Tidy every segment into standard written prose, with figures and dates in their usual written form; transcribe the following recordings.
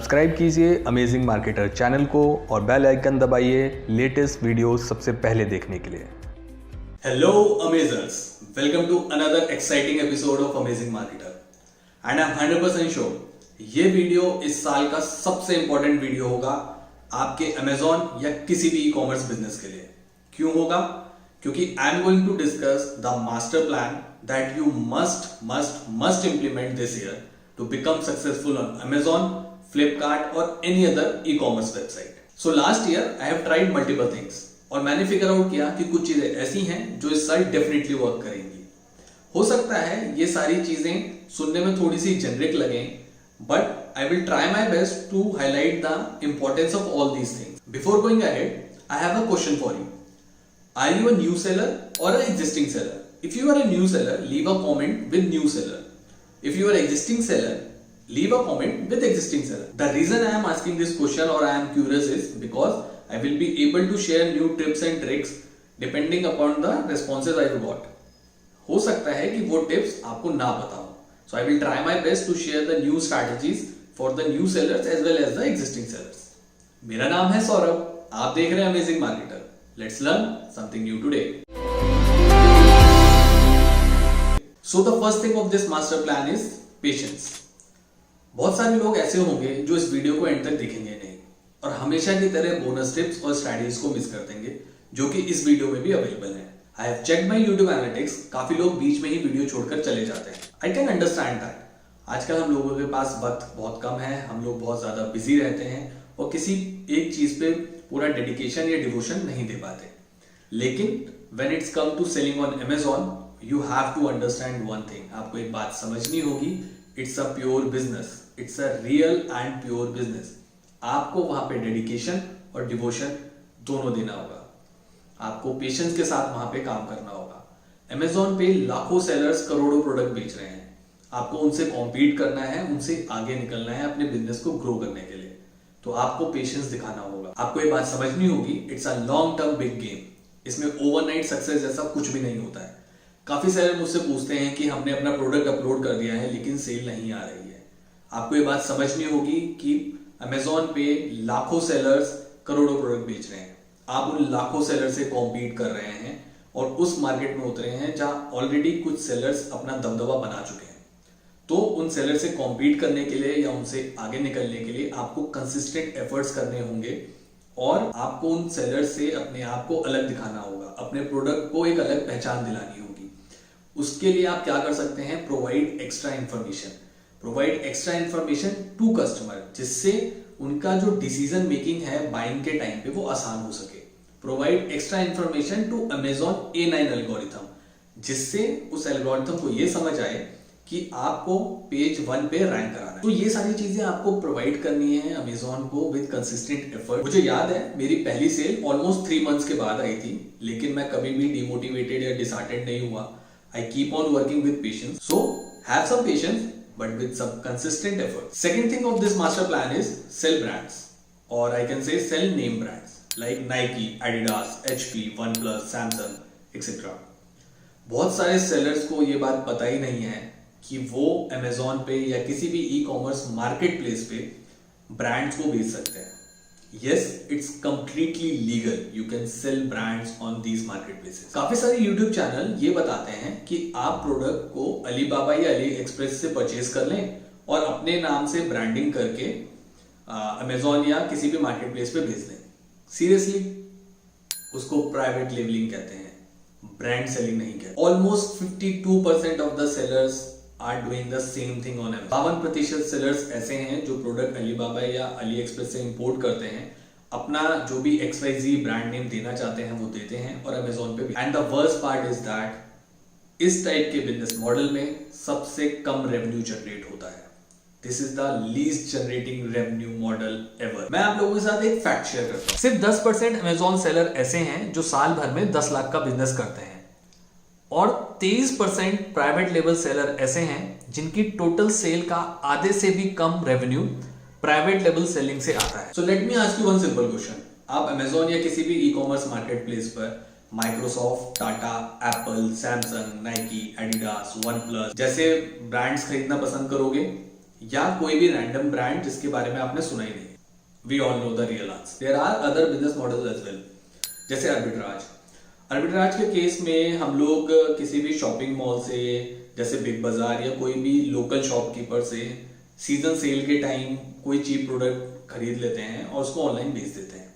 Subscribe कीजिए amazing marketer channel को और बेल आइकन दबाइए लेटेस्ट वीडियो सबसे पहले देखने के लिए। Hello amazers, welcome to another exciting episode of Amazing Marketer and I am 100% sure ये वीडियो इस साल का सबसे इंपॉर्टेंट वीडियो होगा आपके अमेजॉन या किसी भी ई कॉमर्स बिजनेस के लिए। क्यों होगा? क्योंकि I am going to discuss the master plan that you must implement this year to become successful on Amazon, Flipkart or any other e-commerce website. So last year I have tried multiple things और मैंने figure out किया कि कुछ चीजें ऐसी हैं जो इस साल डेफिनेटली वर्क करेंगी। हो सकता है ये सारी चीजें सुनने में थोड़ी सी जेनरिक लगें, but I will try my best to highlight the importance of all these things. Before going ahead, I have a question for you. Are you a new seller और a existing seller? If you are a new seller, leave a comment with new seller. If you are existing seller, leave a comment with existing seller. The reason I am asking this question or I am curious is because I will be able to share new tips and tricks depending upon the responses I got. हो सकता है कि वो tips आपको ना पता हो. So I will try my best to share the new strategies for the new sellers as well as the existing sellers. मेरा नाम है सौरभ, आप देख रहे हैं amazing marketer. Let's learn something new today. So the first thing of this master plan is patience. बहुत सारे लोग ऐसे होंगे जो इस वीडियो को एंड तक देखेंगे नहीं और हमेशा की तरह बोनस टिप्स और स्ट्रैटेजीज को मिस कर देंगे जो कि इस वीडियो में भी अवेलेबल है। I have checked my YouTube analytics, काफी लोग बीच में ही वीडियो छोड़कर चले जाते हैं। I can understand that. आजकल हम लोगों के पास वक्त बहुत कम है, हम लोग बहुत ज्यादा बिजी रहते हैं और किसी एक चीज पे पूरा डेडिकेशन या डिवोशन नहीं दे पाते। लेकिन when it's come to selling on Amazon, you have to understand one thing. आपको एक बात समझनी होगी, it's a pure business, it's a real and pure business. आपको वहां पे डेडिकेशन और डिवोशन दोनों देना होगा। आपको पेशेंस के साथ वहां पे काम करना होगा। Amazon पे लाखों सेलर्स करोड़ों प्रोडक्ट बेच रहे हैं। आपको उनसे कॉम्पीट करना है, उनसे आगे निकलना है अपने बिजनेस को ग्रो करने के लिए। तो आपको पेशेंस दिखाना होगा। आपको ये बात समझनी होगी, it's a long term big game. इसमें ओवरनाइट सक्सेस जैसा कुछ भी नहीं होता है। काफी सारे मुझसे पूछते हैं कि हमने अपना प्रोडक्ट अपलोड कर दिया है लेकिन सेल नहीं आ रही है। आपको ये बात समझनी होगी कि Amazon पे लाखों सेलर्स करोड़ों प्रोडक्ट बेच रहे हैं। आप उन लाखों सेलर से कॉम्पीट कर रहे हैं और उस मार्केट में उतरे हैं जहां ऑलरेडी कुछ सेलर्स अपना दबदबा बना चुके हैं। तो उन सेलर से कॉम्पीट करने के लिए या उनसे आगे निकलने के लिए आपको कंसिस्टेंट एफर्ट्स करने होंगे और आपको उन सेलर से अपने आप को अलग दिखाना होगा, अपने प्रोडक्ट को एक अलग पहचान दिलानी होगी। उसके लिए आप क्या कर सकते हैं? Provide extra information to customer, जिससे उनका जो डिसीजन मेकिंग है बाइंग के टाइम पे वो आसान हो सके। Provide extra information to Amazon A9 algorithm, जिससे उस एल्गोरिथम को ये समझ आए कि आपको पेज 1 पे रैंक कराना है। तो ये सारी चीजें आपको प्रोवाइड करनी है Amazon को विद कंसिस्टेंट एफर्ट। मुझे याद है मेरी पहली सेल ऑलमोस्ट 3 मंथ्स के बाद आई थी, लेकिन मैं कभी भी डिमोटिवेटेड या डिसहार्टेंड नहीं हुआ। I keep on working with patience. So have some patience, but with some consistent effort. Second thing of this master plan is sell brands, or I can say sell name brands like Nike, Adidas, HP, OnePlus, Samsung, etc. बहुत सारे sellers को ये बात पता ही नहीं है कि वो Amazon पे या किसी भी e-commerce marketplace पे brands को बेच सकते हैं। Yes, it's completely legal. You can sell brands on these marketplaces. काफी सारे YouTube चैनल ये बताते हैं कि आप प्रोडक्ट को अलीबाबा या अली एक्सप्रेस से परचेज कर लें और अपने नाम से ब्रांडिंग करके Amazon या किसी भी मार्केटप्लेस पे भेज दें। सीरियसली, उसको प्राइवेट लेबलिंग कहते हैं, ब्रांड सेलिंग नहीं कहते। Almost 52% of the sellers are doing the same thing on Amazon। 52% sellers ऐसे हैं जो प्रोडक्ट अलीबाबा या अली एक्सप्रेस से इंपोर्ट करते हैं, अपना जो भी XYZ ब्रांड नेम देना चाहते हैं वो देते हैं और Amazon पे भी। And the worst part is that इस टाइप के बिजनेस मॉडल में सबसे कम रेवेन्यू जनरेट होता है। This is the least generating revenue model ever. मैं आप लोगों के साथ एक फैक्ट शेयर करता हूं। सिर्फ 10% Amazon सेलर ऐसे हैं जो साल भर में 10 लाख का बिजनेस करते हैं और 23% प्राइवेट लेवल सेलर ऐसे हैं जिनकी टोटल सेल का आधे से भी कम रेवेन्यू प्राइवेट लेवल सेलिंग से आता है। So let me ask you one simple question. आप Amazon या किसी भी ई-कॉमर्स मार्केटप्लेस पर Microsoft, Tata, Apple, Samsung, Nike, Adidas, OnePlus जैसे ब्रांड्स खरीदना पसंद करोगे या कोई भी रैंडम ब्रांड जिसके बारे में आपने सुना ही नहीं। We all know the real answer. There are other business models as well, जैसे आर्बिट्राज। आर्बिट्राज के केस में हम लोग किसी भी शॉपिंग मॉल से, जैसे बिग बाजार या कोई भी लोकल शॉपकीपर से सीजन सेल के टाइम कोई चीप प्रोडक्ट खरीद लेते हैं और उसको ऑनलाइन बेच देते हैं।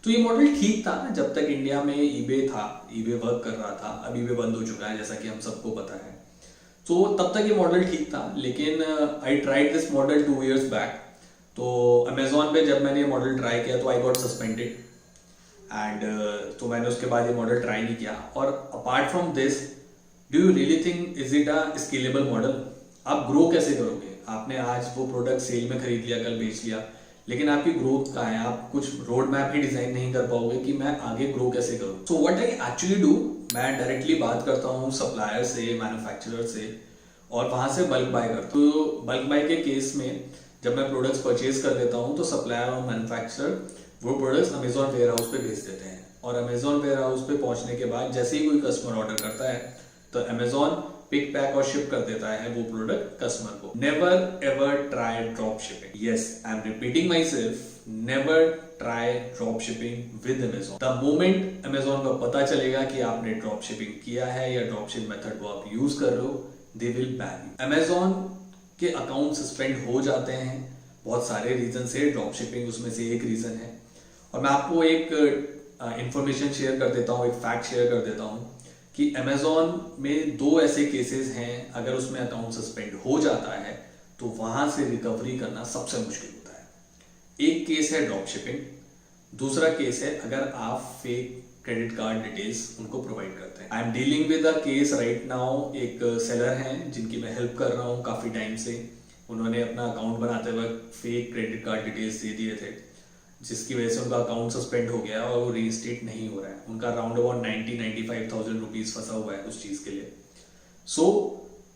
तो ये मॉडल ठीक था जब तक इंडिया में ईबे था, ईबे वर्क कर रहा था। अब ईबे बंद हो चुका है जैसा कि हम सबको पता है। तो तब तक ये मॉडल ठीक था, लेकिन I tried this model 2 years back. तो अमेजोन पे जब मैंने ये मॉडल ट्राई किया तो आई गॉट सस्पेंडेड एंड तो मैंने उसके बाद ये मॉडल ट्राई नहीं किया। और apart from this, do you really think is it a scalable model? आप ग्रो कैसे करोगे? आपने आज वो प्रोडक्ट सेल में खरीद लिया, कल बेच लिया, लेकिन आपकी ग्रोथ कहाँ है? आप कुछ रोड मैप ही डिजाइन नहीं कर पाओगे कि मैं आगे ग्रो कैसे करूँ। So what I actually do, मैं डायरेक्टली बात करता हूँ सप्लायर से, मैन्युफैक्चरर से, और वहां से बल्क बाय करता हूँ। तो बल्क बाय के केस में जब मैं प्रोडक्ट्स परचेज कर लेता हूँ तो सप्लायर और मैन्युफैक्चरर वो प्रोडक्ट्स अमेजोन वेयर हाउस पे भेज देते हैं। और अमेजोन वेयर हाउस पे पहुंचने के बाद जैसे ही कोई कस्टमर ऑर्डर करता है तो अमेजोन पिक, पैक और शिप कर देता है वो प्रोडक्ट कस्टमर को। Never ever try drop shipping. Yes, I am repeating my self, never try drop shipping with Amazon. The moment Amazon को पता चलेगा कि आपने ड्रॉप शिपिंग किया है या ड्रॉप शिपिंग मेथड को आप यूज कर रहे हो, they will ban you. Amazon के अकाउंट सस्पेंड हो जाते हैं, बहुत सारे रीजन से, ड्रॉप शिपिंग उसमें से एक रीजन है। और मैं आपको एक इंफॉर्मेशन शेयर कर देता हूँ, एक फैक्ट शेयर कर देता हूँ कि अमेजोन में 2 ऐसे केसेस हैं, अगर उसमें अकाउंट सस्पेंड हो जाता है तो वहां से रिकवरी करना सबसे मुश्किल होता है। एक केस है ड्रॉप शिपिंग, दूसरा केस है अगर आप फेक क्रेडिट कार्ड डिटेल्स उनको प्रोवाइड करते हैं। I am dealing with a case right now. एक सेलर हैं जिनकी मैं हेल्प कर रहा हूँ काफी टाइम से। उन्होंने अपना अकाउंट बनाते वक्त फेक क्रेडिट कार्ड डिटेल्स दे दिए थे, जिसकी वजह से उनका अकाउंट सस्पेंड हो गया और वो रीइंस्टेट नहीं हो रहा है। उनका राउंड अबाउट 90-95,000 रुपीज फंसा हुआ है उस चीज के लिए। So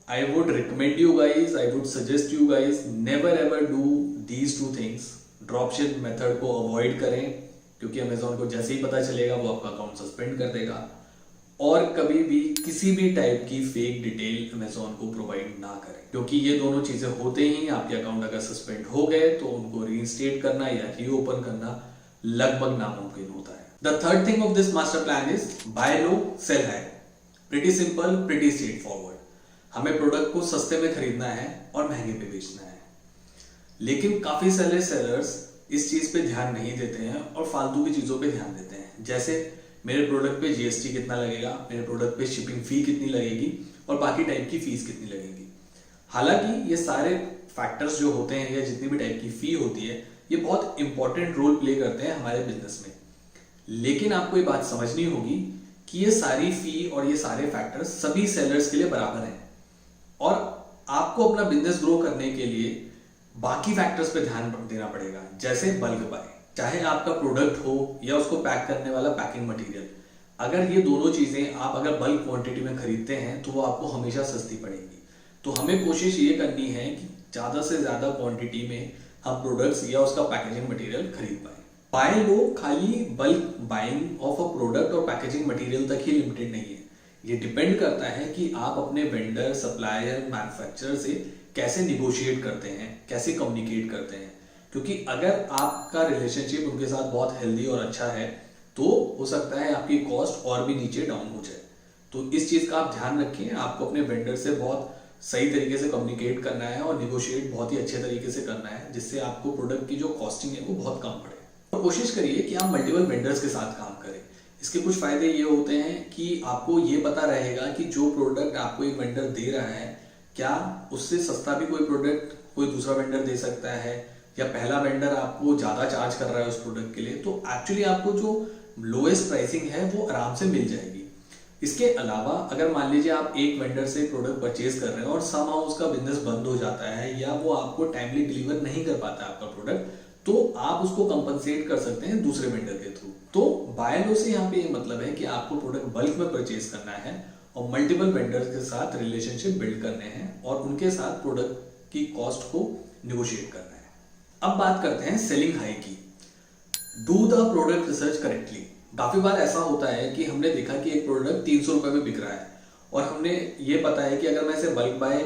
I would recommend you guys, I would suggest you guys, never ever do these 2 things. Dropship method को अवॉइड करें, क्योंकि अमेजोन को जैसे ही पता चलेगा वो आपका अकाउंट सस्पेंड कर देगा। और कभी भी किसी भी टाइप की फेक डिटेल अमेजोन को प्रोवाइड ना करें, क्योंकि ये दोनों चीजें होते ही आपके अकाउंट अगर सस्पेंड हो गए तो उनको रीइंस्टेट करना या रीओपन करना लगभग नामुमकिन होता है। The third thing of this master plan is buy low sell high. Pretty simple, pretty straightforward. हमें प्रोडक्ट को सस्ते में खरीदना है और महंगे पे बेचना है, लेकिन काफी सारे सेलर्स इस चीज पे ध्यान नहीं देते हैं और फालतू की चीजों पे ध्यान देते हैं। जैसे मेरे प्रोडक्ट पे जीएसटी कितना लगेगा, मेरे प्रोडक्ट पे शिपिंग फी कितनी लगेगी और बाकी टाइप की फीस कितनी लगेगी। हालांकि ये सारे फैक्टर्स जो होते हैं या जितनी भी टाइप की फी होती है, ये बहुत इंपॉर्टेंट रोल प्ले करते हैं हमारे बिजनेस में। लेकिन आपको ये बात समझनी होगी कि ये सारी फी और ये सारे फैक्टर्स सभी सेलर्स के लिए बराबर हैं, और आपको अपना बिजनेस ग्रो करने के लिए बाकी फैक्टर्स पे ध्यान देना पड़ेगा। जैसे बल्क बाय, चाहे आपका प्रोडक्ट हो या उसको पैक करने वाला पैकिंग मटेरियल, अगर ये दोनों चीजें आप अगर बल्क क्वांटिटी में खरीदते हैं तो वो आपको हमेशा सस्ती पड़ेगी। तो हमें कोशिश ये करनी है कि ज्यादा से ज्यादा क्वांटिटी में हम प्रोडक्ट्स या उसका पैकेजिंग मटेरियल खरीद पाए। बाय लो खाली bulk buying of a product और पैकेजिंग मटेरियल तक ही लिमिटेड नहीं है। ये डिपेंड करता है कि आप अपने वेंडर, सप्लायर, मैन्युफैक्चरर से कैसे निगोशिएट करते हैं, कैसे कम्युनिकेट करते हैं। क्योंकि अगर आपका रिलेशनशिप उनके साथ बहुत हेल्दी और अच्छा है तो हो सकता है आपकी कॉस्ट और भी नीचे डाउन हो जाए। तो इस चीज का आप ध्यान रखें। आपको अपने वेंडर से बहुत सही तरीके से कम्युनिकेट करना है और निगोशिएट बहुत ही अच्छे तरीके से करना है, जिससे आपको प्रोडक्ट की जो कॉस्टिंग है वो बहुत कम पड़े। तो कोशिश करिए कि आप मल्टीपल वेंडर्स के साथ काम करें। इसके कुछ फायदे ये होते हैं कि आपको ये पता रहेगा कि जो प्रोडक्ट आपको एक वेंडर दे रहा है, क्या उससे सस्ता भी कोई प्रोडक्ट कोई दूसरा वेंडर दे सकता है, या पहला वेंडर आपको ज्यादा चार्ज कर रहा है उस प्रोडक्ट के लिए। तो एक्चुअली आपको जो लोएस्ट प्राइसिंग है वो आराम से मिल जाएगी। इसके अलावा अगर मान लीजिए आप एक वेंडर से प्रोडक्ट परचेज कर रहे हैं और समहाउ उसका बिजनेस बंद हो जाता है या वो आपको टाइमली डिलीवर नहीं कर पाता आपका प्रोडक्ट, तो आप उसको कंपनसेट कर सकते हैं दूसरे वेंडर के थ्रू। तो बाय लो से यहाँ पे ये मतलब है कि आपको प्रोडक्ट बल्क में परचेज करना है और मल्टीपल वेंडर्स के साथ रिलेशनशिप बिल्ड करने हैं और उनके साथ प्रोडक्ट की कॉस्ट को निगोशिएट करना है। अब बात करते हैं सेलिंग हाई की। Do the product research correctly. काफी बार ऐसा होता है कि हमने देखा कि एक प्रोडक्ट 300 रुपए में बिक रहा है और हमने ये पता है कि अगर मैं इसे बल्क बाय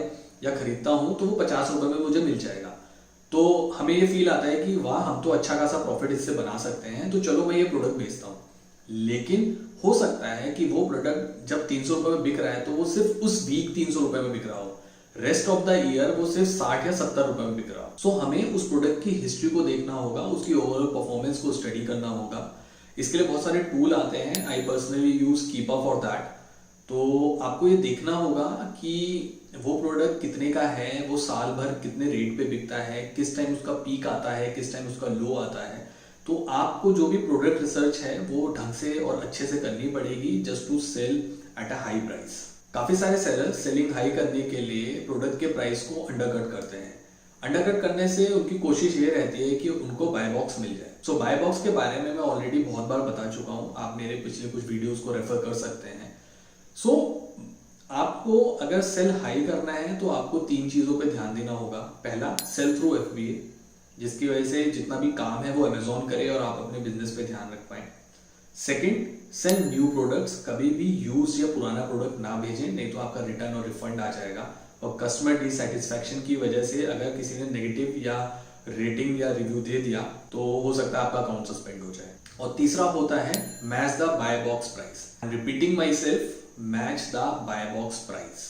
या खरीदता हूं तो वो 50 रुपए में मुझे मिल जाएगा। तो हमें ये फील आता है कि वाह, हम तो अच्छा खासा प्रॉफिट इससे बना सकते हैं, तो चलो मैं ये प्रोडक्ट बेचता हूँ। लेकिन हो सकता है कि वो प्रोडक्ट जब 300 रुपए में बिक रहा है तो वो सिर्फ उस वीक 300 रुपए में बिक रहा हो, रेस्ट ऑफ द ईयर वो सिर्फ 60 या 70 रुपए में बिक रहा हो। सो हमें उस प्रोडक्ट की हिस्ट्री को देखना होगा, उसकी ओवरऑल परफॉर्मेंस को स्टडी करना होगा। इसके लिए बहुत सारे टूल आते हैं, I personally use Keepa for that. तो आपको ये देखना होगा कि वो प्रोडक्ट कितने का है, वो साल भर कितने रेट पे बिकता है, किस टाइम उसका पीक आता है, किस टाइम उसका लो आता है। तो आपको जो भी प्रोडक्ट रिसर्च है वो ढंग से और अच्छे से करनी पड़ेगी just to sell at a high price. काफी सारे सेलर्स सेलिंग हाई करने के लिए प्रोडक्ट के प्राइस को अंडरकट करते हैं। अंडरकट करने से उनकी कोशिश ये रहती है कि उनको बाय बॉक्स मिल जाए। सो बाय बॉक्स के बारे में मैं ऑलरेडी बहुत बार बता चुका हूँ, आप मेरे पिछले कुछ वीडियोस को रेफर कर सकते हैं। सो आपको अगर सेल हाई करना है तो आपको 3 चीजों पे ध्यान देना होगा। पहला, सेल थ्रू FBA, जिसकी वजह से जितना भी काम है वो अमेजोन करे और आप अपने बिजनेस पे ध्यान रख पाए। सेकंड, सेल न्यू प्रोडक्ट्स, कभी भी यूज या पुराना प्रोडक्ट ना भेजें, नहीं तो आपका रिटर्न और रिफंड आ जाएगा। और कस्टमर डिसैटिस्फैक्शन की वजह से अगर किसी ने नेगेटिव या रेटिंग या रिव्यू दे दिया तो हो सकता है आपका अकाउंट सस्पेंड हो जाए। और तीसरा होता है match the buy box price. Repeating myself, match the buy box price.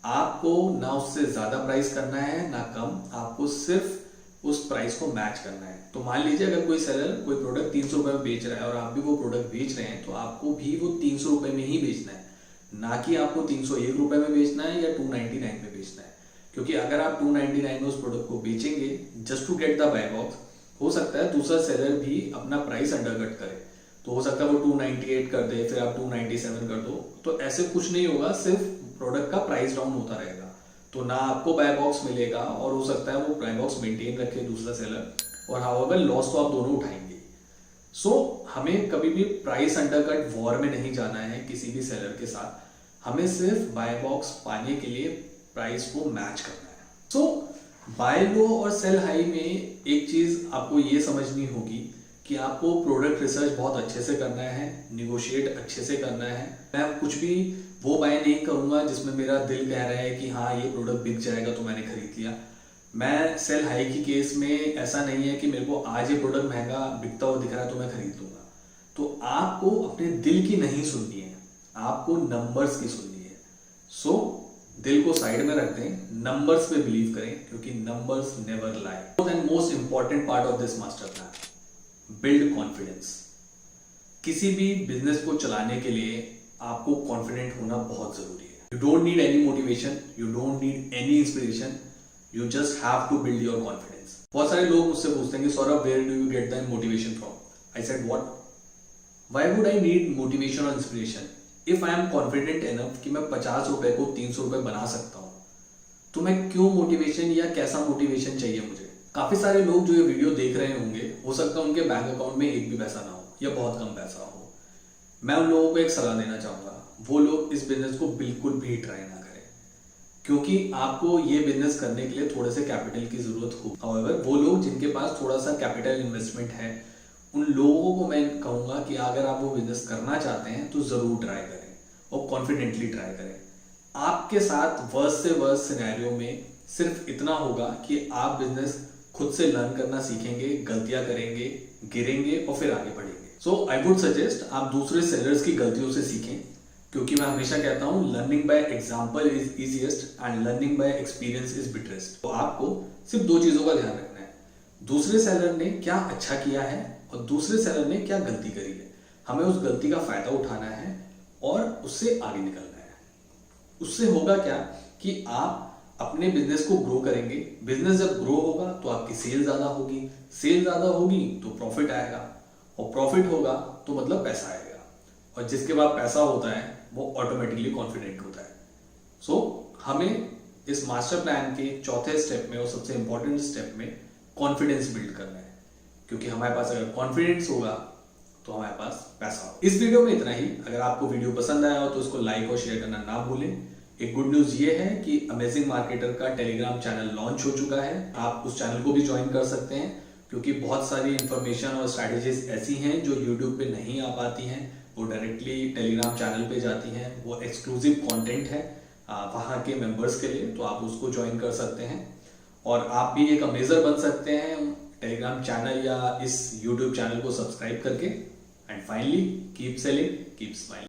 आपको ना उससे ज्यादा प्राइस करना है ना कम, आपको सिर्फ उस प्राइस को मैच करना है। तो मान लीजिए अगर कोई सेलर कोई प्रोडक्ट 300 रुपए में बेच रहा है और आप भी वो प्रोडक्ट बेच रहे हैं, तो आपको भी वो 300 रुपए में ही बेचना है, ना कि आपको 301 रुपए में बेचना है या 299 में बेचना है। क्योंकि अगर आप 299 में उस प्रोडक्ट को बेचेंगे just to get the buy box, हो सकता है दूसरा सेलर भी अपना प्राइस अंडरकट करे, तो हो सकता है वो 298 कर दे, फिर आप 297 कर दो। तो ऐसे कुछ नहीं होगा, सिर्फ प्रोडक्ट का प्राइस डाउन होता रहेगा। तो ना आपको बाय बॉक्स मिलेगा और हो सकता है वो बाय बॉक्स मेंटेन रखे दूसरा सेलर, और हाउएवर लॉस तो आप दोनों उठाएंगे। सो हमें कभी भी प्राइस अंडरकट वॉर में नहीं जाना है किसी भी सेलर के साथ, हमें सिर्फ बाय बॉक्स पाने के लिए प्राइस को मैच करना है। सो बाय लो और सेल हाई में एक चीज आपको ये समझनी होगी कि आपको प्रोडक्ट रिसर्च बहुत अच्छे से करना है, निगोशिएट अच्छे से करना है। मैं कुछ भी वो बाय नहीं करूंगा जिसमें मेरा दिल कह रहा है कि हाँ ये प्रोडक्ट बिक जाएगा तो मैंने खरीद लिया। मैं सेल हाई की केस में ऐसा नहीं है कि मेरे को आज ये प्रोडक्ट महंगा बिकता हुआ दिख रहा है तो मैं खरीद लूंगा। तो आपको अपने दिल की नहीं सुननी है, आपको नंबर्स की सुननी है। सो दिल को साइड में रख दें, नंबर्स पे बिलीव करें, क्योंकि numbers never lie. And most important part of this master plan, build confidence. किसी भी बिजनेस को चलाने के लिए आपको कॉन्फिडेंट होना बहुत जरूरी है। You don't need any motivation, you don't need any inspiration, you just have to build your confidence. बहुत सारे लोग मुझसे पूछते हैं कि Saurabh, where do you get the motivation from? I said what? Why would I need motivation और inspiration if I am confident enough कि मैं 50 रुपए को 300 रुपए बना सकता हूं? तो मैं क्यों मोटिवेशन या कैसा मोटिवेशन चाहिए मुझे? काफी सारे लोग जो ये वीडियो देख रहे होंगे, हो सकता है उनके बैंक अकाउंट में एक भी पैसा ना हो या बहुत कम पैसा हो। मैं उन लोगों को एक सलाह देना चाहूंगा, वो लोग इस बिजनेस को बिल्कुल भी ट्राई ना करें, क्योंकि आपको ये बिजनेस करने के लिए थोड़े से कैपिटल की जरूरत हो। हाउएवर वो लोग जिनके पास थोड़ा सा कैपिटल इन्वेस्टमेंट है, उन लोगों को मैं कहूंगा कि अगर आप वो बिजनेस करना चाहते हैं तो जरूर ट्राई करें और कॉन्फिडेंटली ट्राई करें। आपके साथ वर्स्ट से वर्स्ट सिनेरियो में सिर्फ इतना होगा कि आप बिजनेस खुद से लर्न करना सीखेंगे, गलतियां करेंगे, गिरेंगे और फिर आगे बढ़ेंगे। सो आई वुड सजेस्ट आप दूसरे सेलर्स की गलतियों से सीखें, क्योंकि मैं हमेशा कहता हूं learning by example is easiest and learning by experience is bettest. तो आपको सिर्फ 2 चीजों का ध्यान रखना है, दूसरे सेलर ने क्या अच्छा किया है और दूसरे सेलर ने क्या गलती करी है। हमें उस गलती का फायदा उठाना है और उससे आगे निकलना है। उससे होगा क्या कि आप अपने बिजनेस को ग्रो करेंगे। बिजनेस जब ग्रो होगा तो आपकी सेल ज्यादा होगी, सेल ज्यादा होगी तो प्रॉफिट आएगा, और प्रॉफिट होगा तो मतलब पैसा आएगा, और जिसके बाद पैसा होता है वो ऑटोमेटिकली कॉन्फिडेंट होता है। सो हमें इस मास्टर प्लान के चौथे स्टेप में और सबसे इंपॉर्टेंट स्टेप में कॉन्फिडेंस बिल्ड करना है, क्योंकि हमारे पास अगर कॉन्फिडेंस होगा तो हमारे पास पैसा होगा। इस वीडियो में इतना ही। अगर आपको वीडियो पसंद आया हो तो उसको लाइक और शेयर करना ना भूलें। एक गुड न्यूज ये है कि अमेजिंग मार्केटर का टेलीग्राम चैनल लॉन्च हो चुका है। आप उस चैनल को भी ज्वाइन कर सकते हैं, क्योंकि बहुत सारी इंफॉर्मेशन और स्ट्रैटेजीज ऐसी हैं जो यूट्यूब पे नहीं आ पाती हैं, वो डायरेक्टली टेलीग्राम चैनल पे जाती हैं। वो एक्सक्लूसिव कंटेंट है वहाँ के मेंबर्स के लिए, तो आप उसको ज्वाइन कर सकते हैं। और आप भी एक अमेजर बन सकते हैं टेलीग्राम चैनल या इस यूट्यूब चैनल को सब्सक्राइब करके। And finally keep selling, keep smiling.